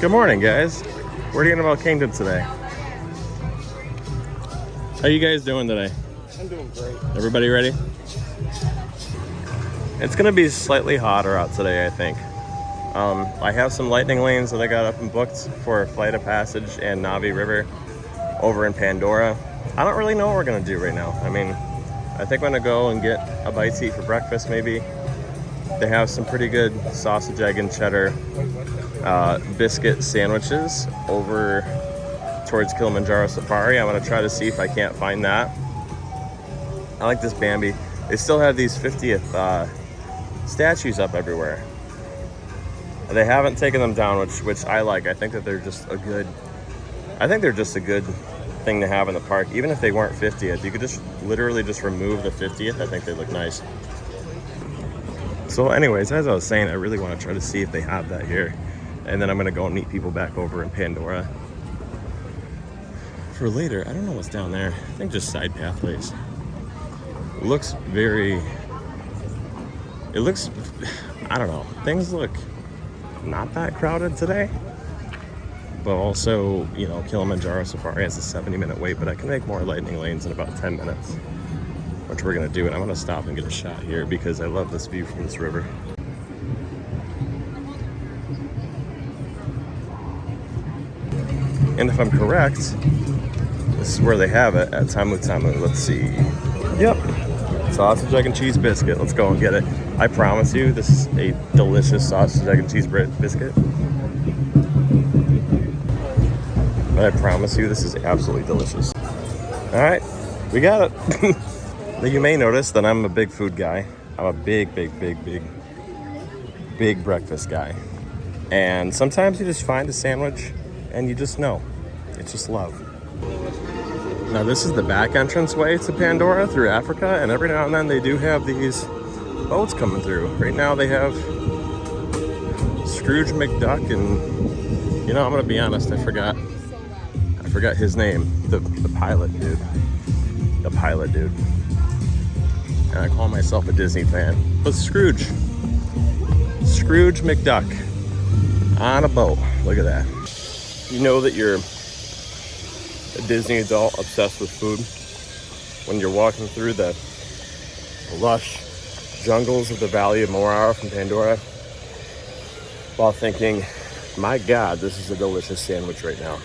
Good morning, guys. We're at Animal Kingdom today. How you guys doing today? I'm doing great. Everybody ready? It's gonna be slightly hotter out today, I think. I have some lightning lanes that I got up and booked for Flight of Passage and Navi River over in Pandora. I don't really know what we're gonna do right now. I mean, I think I'm gonna go and get a bite to eat for breakfast maybe. They have some pretty good sausage, egg, and cheddar biscuit sandwiches over towards Kilimanjaro Safari. I'm gonna try to see if I can't find that. I like this Bambi. They still have these 50th statues up everywhere. They haven't taken them down, which I like. I think that they're just a good thing to have in the park. Even if they weren't 50th, you could just literally just remove the 50th. I think they look nice. So anyways, as I was saying, I really want to try to see if they have that here. And then I'm going to go and meet people back over in Pandora. For later, I don't know what's down there. I think just side pathways. It looks, I don't know. Things look not that crowded today. But also, you know, Kilimanjaro Safari has a 70-minute wait, but I can make more lightning lanes in about 10 minutes. Which we're gonna do, and I'm gonna stop and get a shot here because I love this view from this river. And if I'm correct, this is where they have it at Tamu Tamu. Let's see. Yep. Sausage, egg, and cheese biscuit. Let's go and get it. I promise you, this is a delicious sausage, egg, and cheese biscuit. But I promise you, this is absolutely delicious. All right, we got it. You may notice that I'm a big food guy. I'm a big breakfast guy. And sometimes you just find a sandwich and you just know. It's just love. Now this is the back entrance way to Pandora through Africa, and every now and then they do have these boats coming through. Right now they have Scrooge McDuck, and you know, I'm gonna be honest, I forgot his name. The pilot dude. The pilot dude. And I call myself a Disney fan. But Scrooge McDuck on a boat. Look at that. You know that you're a Disney adult obsessed with food when you're walking through the lush jungles of the Valley of Morar from Pandora while thinking, my God, this is a delicious sandwich right now.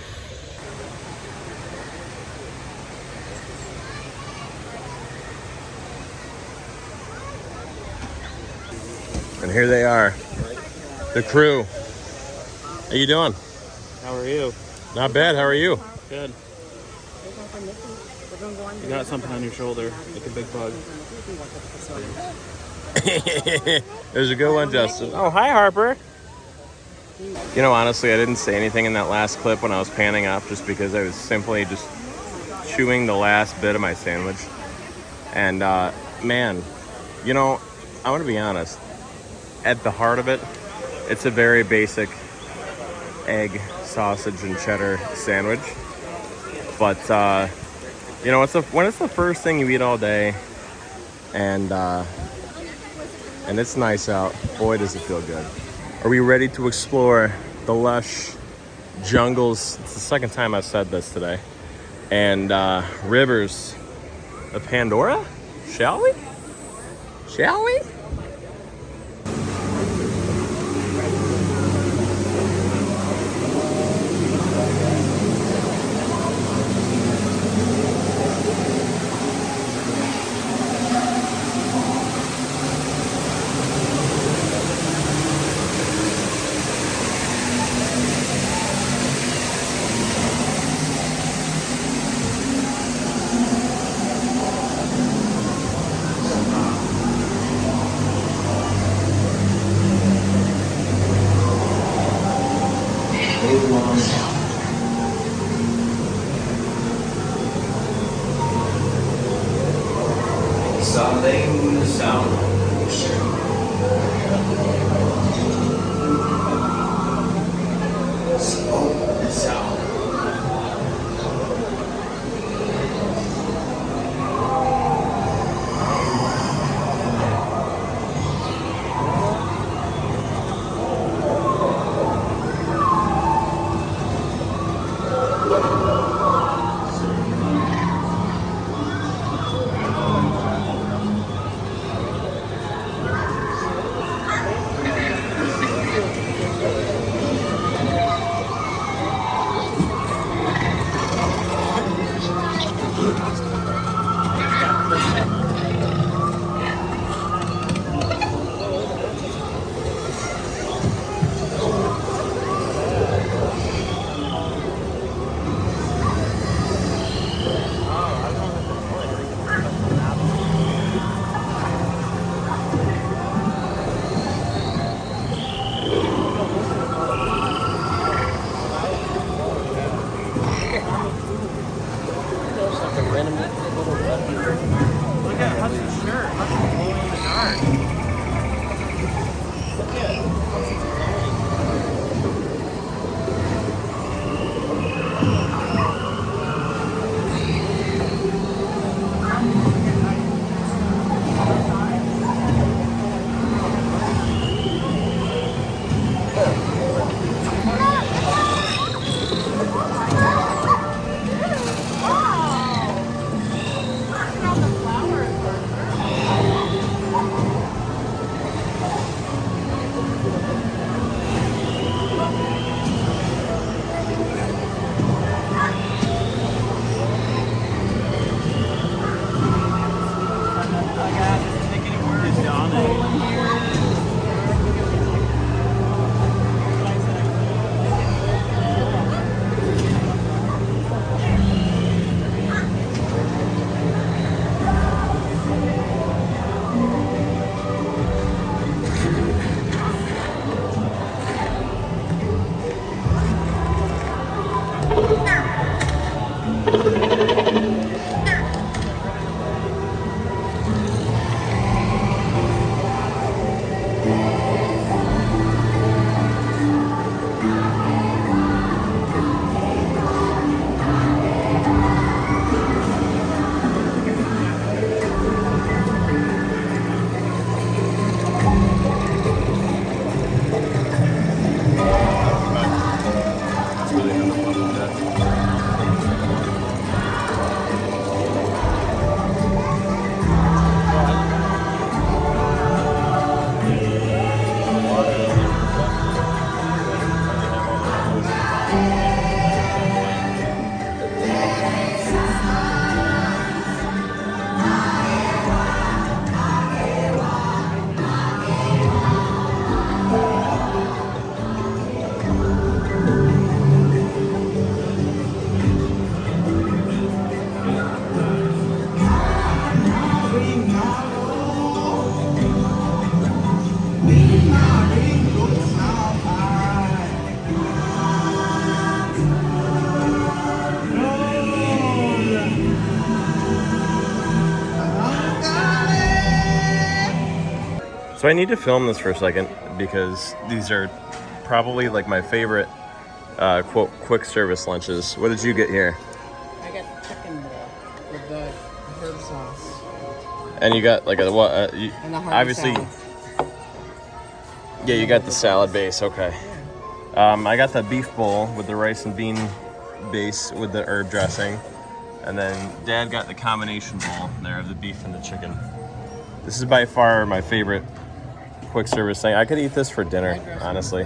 And here they are, the crew. How you doing? How are you? Not bad, how are you? Good. You got something on your shoulder, like a big bug. There's a good one, Justin. Oh, hi, Harper. You know, honestly, I didn't say anything in that last clip when I was panning up just because I was simply just chewing the last bit of my sandwich. And, man, you know, I want to be honest. At the heart of it, it's a very basic egg, sausage, and cheddar sandwich. But, you know, when it's the first thing you eat all day, and it's nice out, boy, does it feel good. Are we ready to explore the lush jungles? It's the second time I've said this today. And rivers of Pandora? Shall we? Shall we? Something sound. Smoke sound. So I need to film this for a second because these are probably like my favorite quote quick service lunches. What did you get here? I got chicken bowl with the herb sauce. And you got like a what? And the hearty obviously, salad. yeah, you got the salad base. Okay. I got the beef bowl with the rice and bean base with the herb dressing, and then Dad got the combination bowl there of the beef and the chicken. This is by far my favorite quick service thing. I could eat this for dinner, honestly.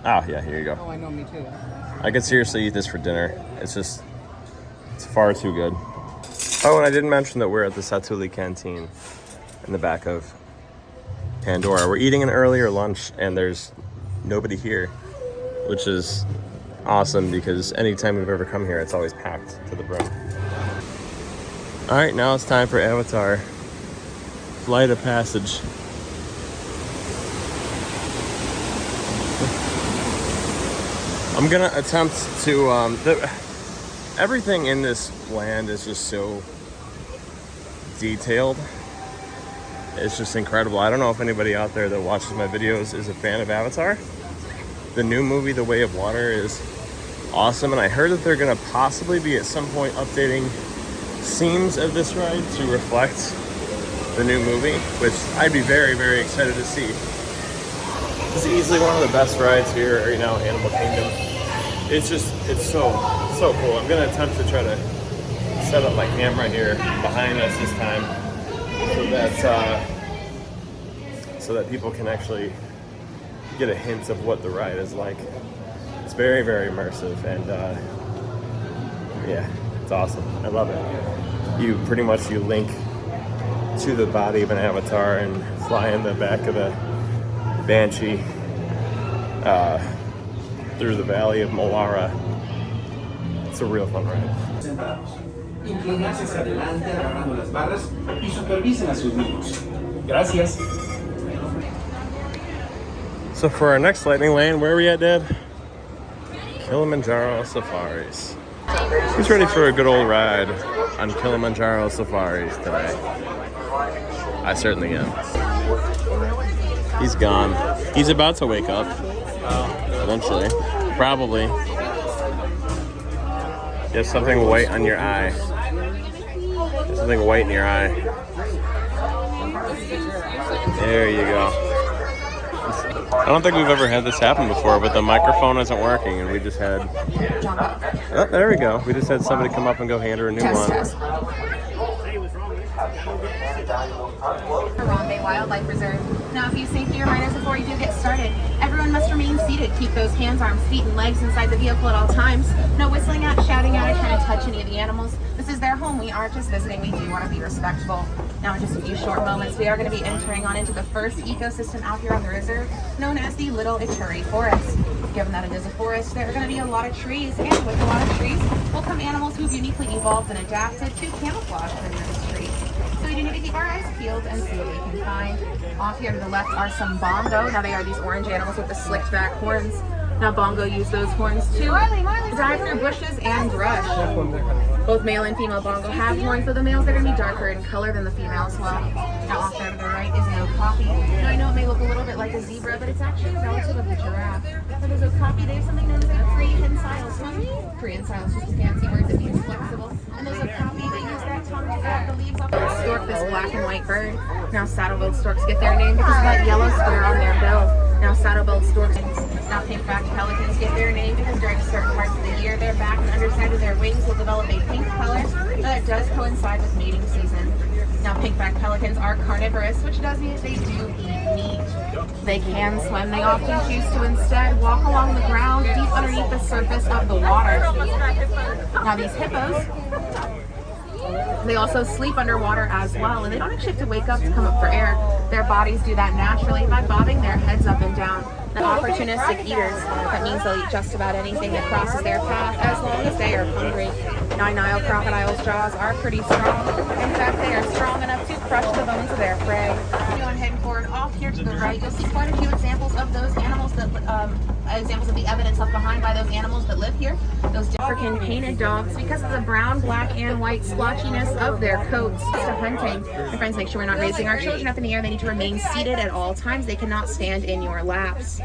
Oh yeah, here you go. Oh, I know, me too. I could seriously eat this for dinner. It's far too good. Oh, and I didn't mention that we're at the Satuli Canteen in the back of Pandora. We're eating an earlier lunch and there's nobody here, which is awesome because anytime we've ever come here, it's always packed to the brim. All right, now it's time for Avatar Flight of Passage. I'm gonna attempt to, everything in this land is just so detailed. It's just incredible. I don't know if anybody out there that watches my videos is a fan of Avatar. The new movie, The Way of Water, is awesome, and I heard that they're gonna possibly be at some point updating scenes of this ride to reflect the new movie, which I'd be very, very excited to see. This is easily one of the best rides here right now, Animal Kingdom. It's so cool. I'm gonna attempt to try to set up my camera here behind us this time so that people can actually get a hint of what the ride is like. It's very, very immersive, and yeah, it's awesome. I love it. You link to the body of an avatar and fly in the back of a Banshee through the valley of Molara. It's a real fun ride. Inclinarse hacia adelante agarrando las barras y supervisen a sus niños. Gracias. So for our next lightning lane, where are we at, Dad? Kilimanjaro Safaris. Who's ready for a good old ride on Kilimanjaro Safaris today? I certainly am. He's gone. He's about to wake up. Eventually. Probably. You have something white on your eye. There's something white in your eye. There you go. I don't think we've ever had this happen before, but the microphone isn't working, and we just had... Oh, there we go. We just had somebody come up and go hand her a new one. Harambe Wildlife Reserve. Now, a few safety reminders before you do get started. Everyone must remain seated. Keep those hands, arms, feet, and legs inside the vehicle at all times. No whistling out, shouting out, or trying to touch any of the animals. This is their home. We aren't just visiting. We do want to be respectful. Now, in just a few short moments, we are going to be entering on into the first ecosystem out here on the reserve, known as the Little Ituri Forest. Given that it is a forest, there are going to be a lot of trees, and with a lot of trees will come animals who've uniquely evolved and adapted to camouflage within those trees. So we do need to keep our eyes peeled and see what we can find. Off here to the left are some bongo. Now they are these orange animals with the slicked back horns. Now bongo use those horns to dive through bushes and brush. Both male and female bongo have horns, though the males are going to be darker in color than the females as well. Now off there to the right is an okapi. Now I know it may look a little bit like a zebra, but it's actually a relative of the giraffe. For those okapi, they have something known as a prehensile tongue. Prehensile is just a fancy word that means flexible. And those okapi, they use that tongue to grab the leaves off the stork, this black and white bird. Now saddle-billed storks get their name because of that yellow square on their bill. Now saddle-billed storks, now pink-backed pelicans get their name because during certain parts of the year, their back and underside of their wings will develop a pink color that does coincide with mating season. Now pink-backed pelicans are carnivorous, which does mean they do eat meat. They can swim. They often choose to instead walk along the ground deep underneath the surface of the water. Now these hippos, they also sleep underwater as well, and they don't actually have to wake up to come up for air. Their bodies do that naturally by bobbing their heads up and down. The opportunistic eaters, that means they'll eat just about anything that crosses their path as long as they are hungry. Now Nile crocodile's jaws are pretty strong. In fact, they are strong enough to crush the bones of their prey. everyone heading forward off here to the right, you'll see quite a few examples of those animals that, examples of the evidence left behind by those animals that live here. Those African painted dogs, because of the brown, black, and white splotchiness of their coats to hunting. My friends, make sure we're not raising our children up in the air. They need to remain seated at all times. They cannot stand in your laps.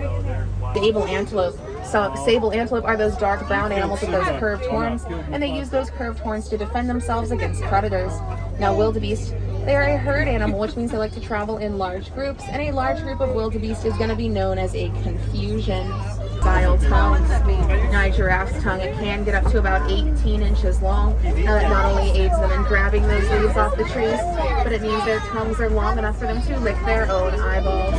Sable antelope. So sable antelope are those dark brown animals with those curved horns, and they use those curved horns to defend themselves against predators. Now, wildebeest, they are a herd animal, which means they like to travel in large groups, and a large group of wildebeest is going to be known as a confusion. Style tongues. Now, a giraffe's tongue, it can get up to about 18 inches long. Now, that not only aids them in grabbing those leaves off the trees, but it means their tongues are long enough for them to lick their own eyeballs.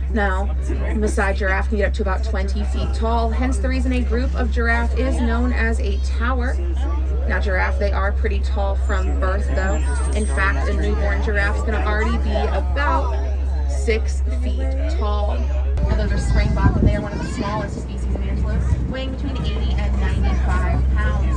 Now, beside giraffe can get up to about 20 feet tall, hence the reason a group of giraffe is known as a tower. Now, giraffe, they are pretty tall from birth, though. In fact, a newborn giraffe is going to already be about 6 feet tall. Now, those are springbok, and they are one of the smallest species of antelope, weighing between 80 and 95 pounds.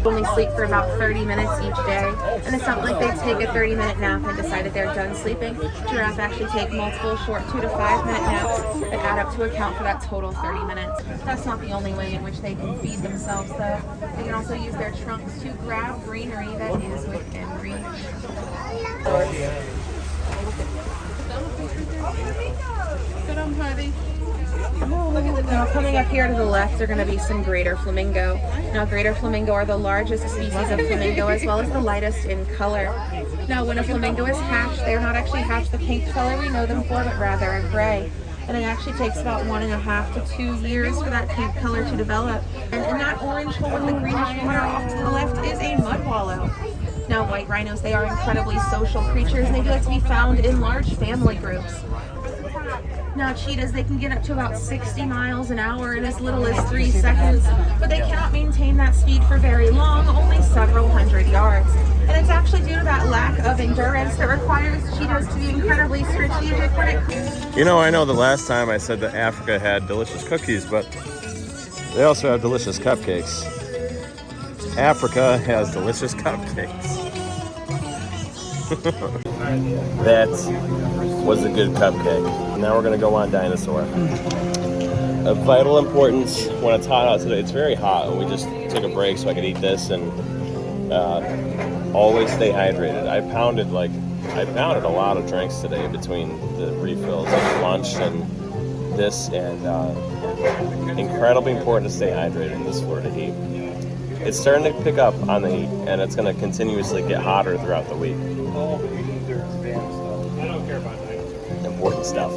Only sleep for about 30 minutes each day, and it's not like they take a 30-minute nap and decide that they're done sleeping. Giraffes actually take multiple short 2 to 5 minute naps that add up to account for that total 30 minutes. That's not the only way in which they can feed themselves, though. They can also use their trunks to grab greenery that is within reach. Good on, honey. Now, coming up here to the left are going to be some greater flamingo. Now, greater flamingo are the largest species of flamingo, as well as the lightest in color. Now, when a flamingo is hatched, they're not actually hatched the pink color we know them for, but rather a gray. And it actually takes about 1.5 to 2 years for that pink color to develop. And in that orange hole with the greenish water off to the left is a mud wallow. Now, white rhinos, they are incredibly social creatures, and they do like to be found in large family groups. Now, cheetahs, they can get up to about 60 miles an hour in as little as 3 seconds, but they cannot maintain that speed for very long, only several hundred yards. And it's actually due to that lack of endurance that requires cheetahs to be incredibly strategic when it... You know, I know the last time I said that Africa had delicious cookies, but they also have delicious cupcakes. Africa has delicious cupcakes. That was a good cupcake. Now we're gonna go on dinosaur. Of vital importance when it's hot out today. It's very hot, and we just took a break so I could eat this, and always stay hydrated. I pounded a lot of drinks today between the refills of lunch and this, and incredibly important to stay hydrated in this Florida heat. It's starting to pick up on the heat, and it's going to continuously get hotter throughout the week. Important stuff.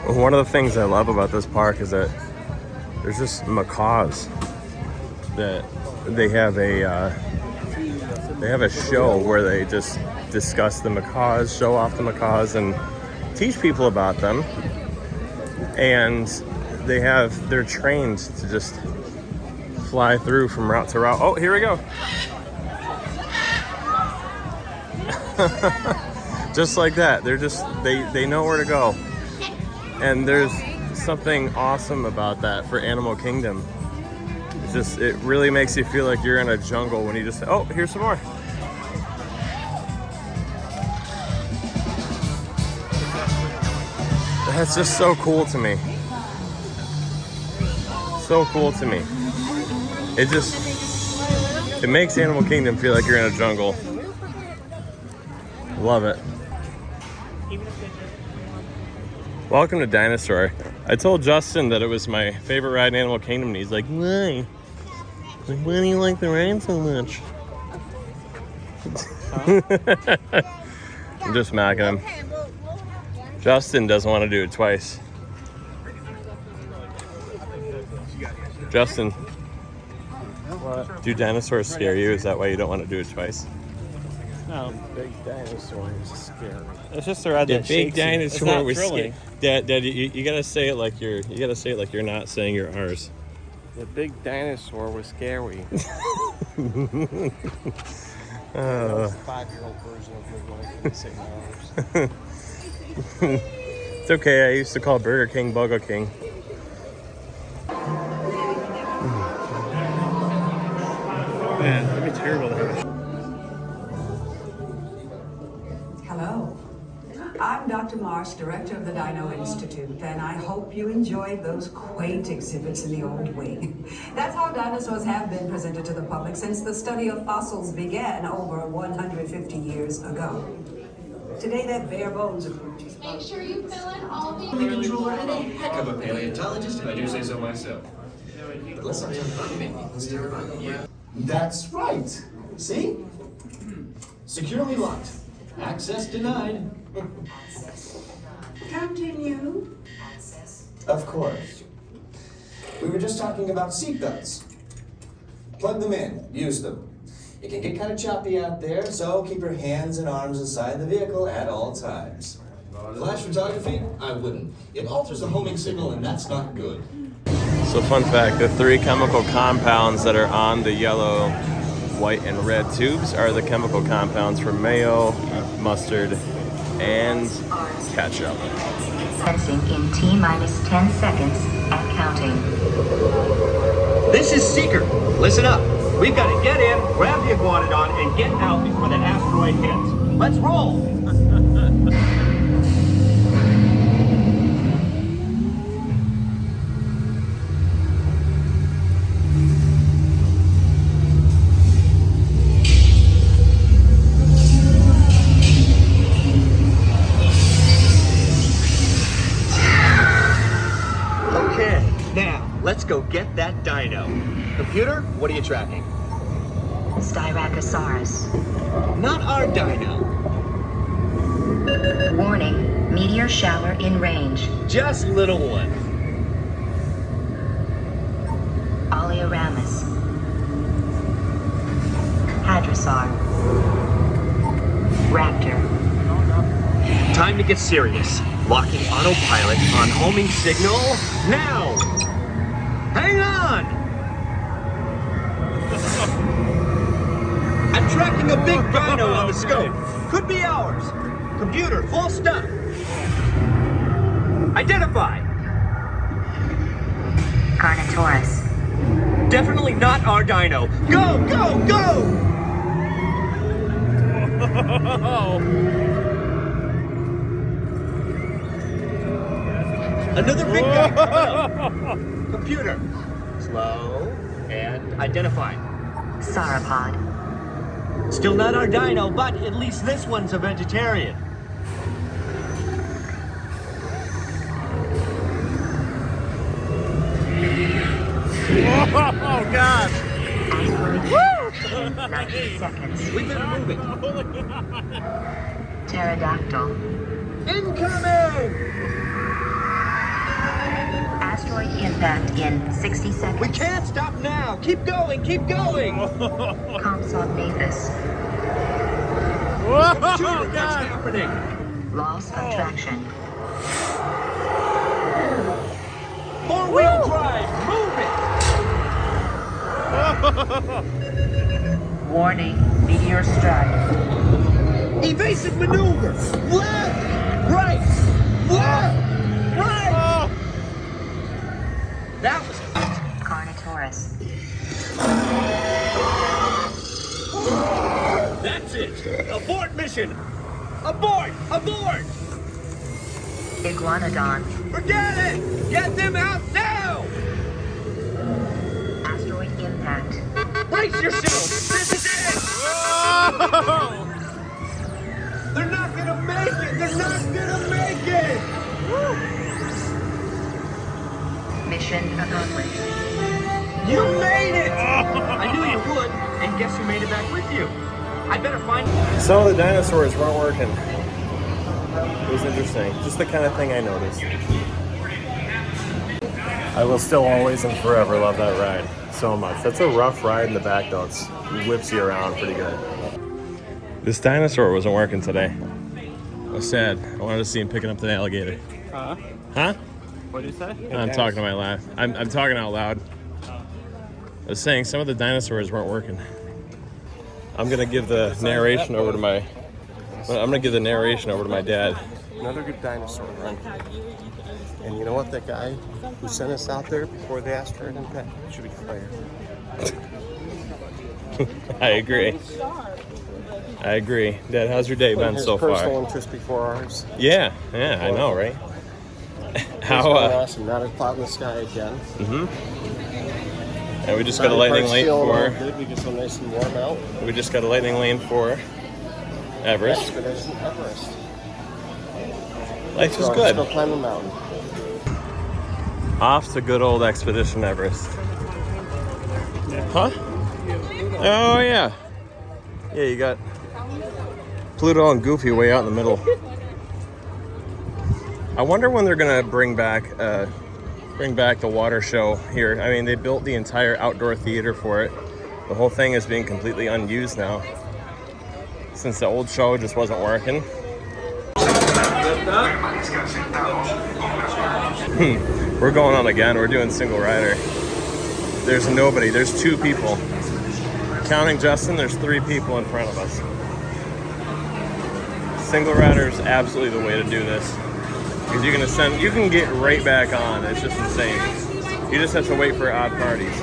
One of the things I love about this park is that there's just macaws. That they have a show where they just discuss the macaws, show off the macaws, and teach people about them. And they're trained to just fly through from route to route. Oh, here we go. Just like that. They know where to go. And there's something awesome about that for Animal Kingdom. It really makes you feel like you're in a jungle when you just say, oh, here's some more. That's just so cool to me. So cool to me. It makes Animal Kingdom feel like you're in a jungle. Love it. Welcome to Dinosaur. I told Justin that it was my favorite ride in Animal Kingdom, and he's like, why? Like, why do you like the ride so much? I'm just macking him. Justin doesn't want to do it twice. Justin, what? Do dinosaurs scare you? Is that why you don't want to do it twice? No. Big dinosaur is scary. It's just a ride The that big shakes you. It's dinosaur not was thrilling. scary. Dad, you gotta say it like you're not saying your R's. The big dinosaur was scary. 5-year-old version of me when I couldn't say my R's. It's okay. I used to call Burger King Burger King. Man, that'd be terrible to have a Hello. I'm Dr. Marsh, director of the Dino Institute, and I hope you enjoyed those quaint exhibits in the old wing. That's how dinosaurs have been presented to the public since the study of fossils began over 150 years ago. Today, that bare bones approach is Make sure you fill in all the The controller and a heck of a paleontologist, if I do say so myself. But let's not talk about me. Let's talk about you. That's right. See? Securely locked. Access denied. Continue. Of course. We were just talking about seatbelts. Plug them in, use them. It can get kind of choppy out there, so keep your hands and arms inside the vehicle at all times. Flash photography? I wouldn't. It alters the homing signal, and that's not good. So fun fact, the 3 chemical compounds that are on the yellow, white, and red tubes are the chemical compounds for mayo, mustard, and ketchup. Sensing in T-minus 10 seconds and counting. This is Seeker. Listen up. We've got to get in, grab the Iguanodon, and get out before the asteroid hits. Let's roll! Okay, now, let's go get that dino. Computer, what are you tracking? Styracosaurus. Not our dino. Warning, meteor shower in range. Just little one. Oleoramus. Hadrosaur. Raptor. Time to get serious. Locking autopilot on homing signal now. Hang on! I'm tracking a big dino on the scope. Could be ours. Computer, full stop. Identify. Carnotaurus. Definitely not our dino. Go, go, go! Another big guy coming up. Computer. Slow and identify. Sauropod. Still not our dino, but at least this one's a vegetarian. Oh, God. Asteroid 90 seconds. We've been moving. Pterodactyl. Incoming! Asteroid impact in 60 seconds. We can't stop now. Keep going, keep going. Compsognathus. Computer, what's happening? Loss of traction. Four-wheel drive, move it! Warning, meteor strike. Evasive maneuver! Left! Right! Left! Right! That was Carnotaurus. That's it! Abort mission! Abort! Abort! Iguanodon. Forget it! Get them out now! Asteroid impact. Brace yourself! This is it! They're not gonna make it! They're not gonna make it! Mission accomplished. You made it! I knew you would, and guess who made it back with you? I better find... Some of the dinosaurs weren't working. It was interesting. Just the kind of thing I noticed. I will still always and forever love that ride so much. That's a rough ride in the back though. It whips you around pretty good. This dinosaur wasn't working today. I was sad. I wanted to see him picking up the alligator. Huh? Huh? What did you say? I'm talking to my laugh. I'm talking out loud. I was saying some of the dinosaurs weren't working. I'm gonna give the narration over to my. I'm gonna give the narration over to my dad. Another good dinosaur run. And you know what? That guy who sent us out there before the asteroid impact should be fired. I agree. I agree. Dad, how's your day been His so personal far? interest before ours. Yeah, I know, right? How awesome! Not a cloud in the sky again. And we just got a lightning lane for. Good. We get so nice and warm out. We just got a lightning lane for Everest. Expedition Everest. Life is Let's good. go climb the mountain. Off to good old Expedition Everest. Huh? Oh yeah. Yeah, you got Pluto and Goofy way out in the middle. I wonder when they're gonna bring back the water show here. I mean, they built the entire outdoor theater for it. The whole thing is being completely unused now, since the old show just wasn't working. We're going on again. We're doing single rider. There's nobody. There's 2 people. Counting Justin, there's 3 people in front of us. Single rider is absolutely the way to do this. Because you can get right back on. It's just insane. You just have to wait for odd parties.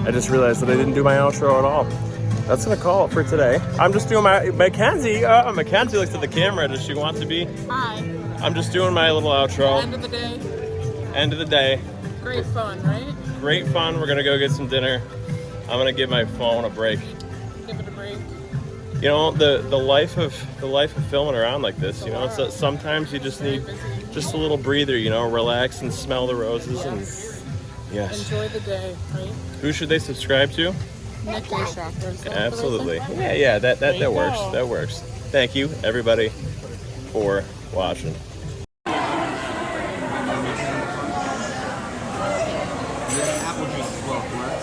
I just realized that I didn't do my outro at all. That's gonna call it for today. I'm just doing my Mackenzie. Mackenzie looks at the camera. Does she want to be? Hi. I'm just doing my little outro. End of the day. End of the day. Great fun, right? Great fun. We're gonna go get some dinner. I'm gonna give my phone a break. Give it a break. You know, the life of filming around like this. You know, so sometimes you just need just a little breather. You know, relax and smell the roses and yes. Enjoy the day, right? Who should they subscribe to? Nick Day Shoppers. Absolutely. Yeah, that works. That works. Thank you, everybody, for watching. Apple juice as well, correct?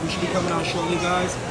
We should be coming out shortly, guys.